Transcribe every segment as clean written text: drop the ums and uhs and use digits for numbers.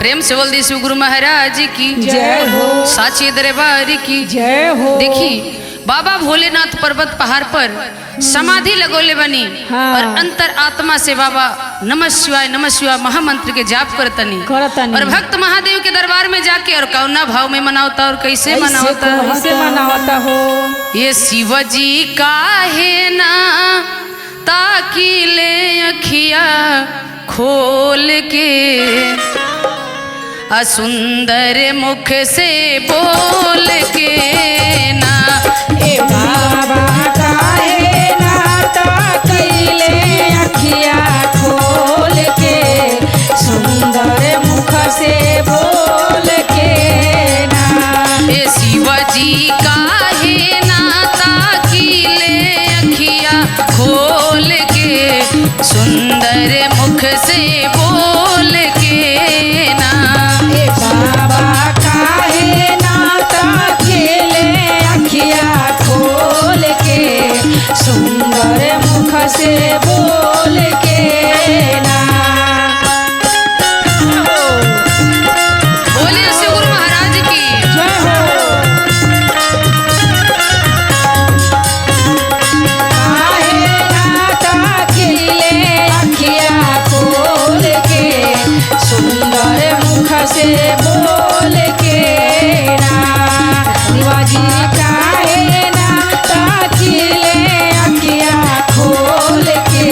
प्रेम से बोल दी शिव गुरु महाराज की जय हो। साची दरबार की जय हो। देखी बाबा भोलेनाथ पर्वत पहाड़ पर समाधि लगोले बनी। हाँ। और अंतर आत्मा से बाबा नमः शिवाय महामंत्र के जाप करतनी और भक्त महादेव के दरबार में जाके और कौना भाव में मनावता और कैसे मनावता हो। ये शिव जी का है ना ताकि ले अखिया खोल के असुंदर मुख से बोल के ना ए बाबा का है नाता कैले अखिया खोल के सुंदर मुख से बोल के ना। ए शिव जी का है नाता किले अखिया खोल के सुंदर मुख से बोल के ना। ए बाबा का है नाता खेले अखिया खोल के सुंदर मुख से बोल के ना। बोलिए शिव गुरु महाराज की जय हो। काहे नाता खेले अखिया खोल के सुंदर मुख से बोल के ना। शिवाजी काहे नाता खेले अखिया खोल के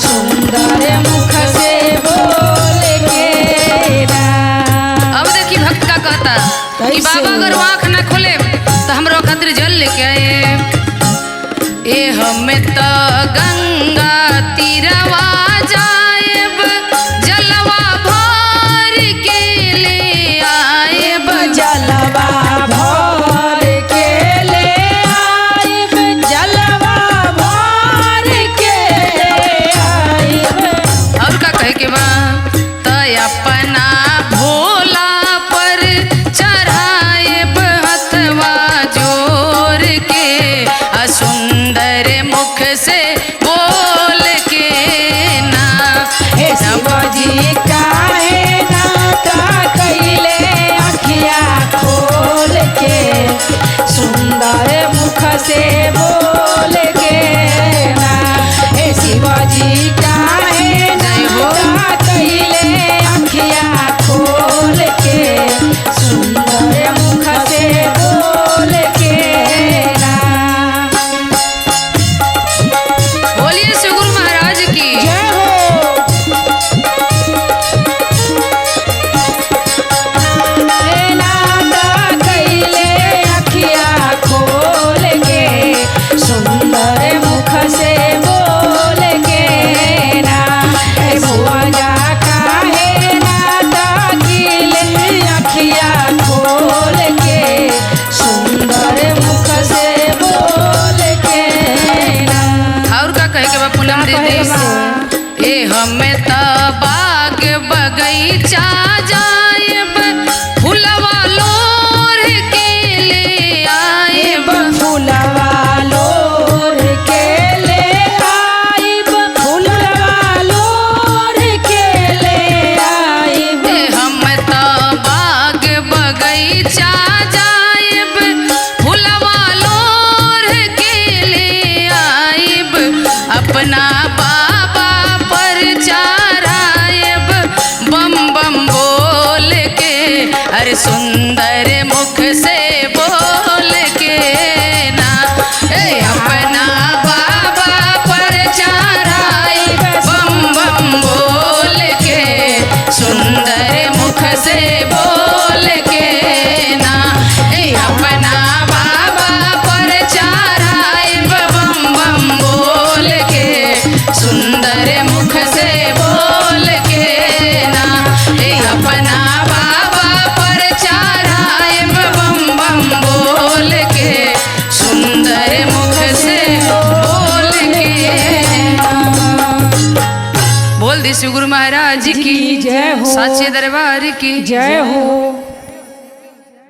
सुंदर मुख से बोल के ना। अब देखी भक्त का कहता कि बाबा अगर आँख ना खोले तो हमरो खातिर जल लेके आए। ए हमें तो गंगा तीरवा जाएब जलवा भर के ले आएब। जलवा भर के ले आइब जलवा भर के आइब। और का कहे के बा तो अपना भोला पर चढ़ाएब हथवा जोर के सुंदर मुख से बोल के ना। हे शिवाजी काहे नाता कैले अखिया खोल के सुंदर मुख से बोल के ना। हे शिवाजी काहे नाता कैले अखिया खोल के सुंदर मुख से बोल के ना। बोलिए शिव गुरु महाराज की जय हो। हे नाता कैले अखिया खोल के सुंदर मुख से बोल के ना। हे भुवजा काहे नाता कैले अखिया खोल के सुंदर मुख से बोल के ना। और का कहे के बा पूनम दीदी ए हमें तो बाग बगीचा जाएब फुलवा लोर के ले आएब। फुलवा लोर के ले आइब फुलवा लोर के ले आइब। ए हमें तो बाग बगीचा जाएब फुलवा लोर के ले आएब। अपना बाबा पर चढ़ाएब बम बम बोल के अरे सुंदर मुख से बोल के ना। ए अपना बाबा पर चढ़ाएब बम बम बोल के सुंदर मुख से बोल के ना। ए अपना बाबा पर चढ़ाएब बम बम बोल के सुंदर मुख से बोल के ना। ए अपना बाबा पर चढ़ाएब बम बम बोल के सुंदर मुख से बोल के ना। बोल दी शिव गुरु महाराज की जय हो। साचे दरबार की जय हो।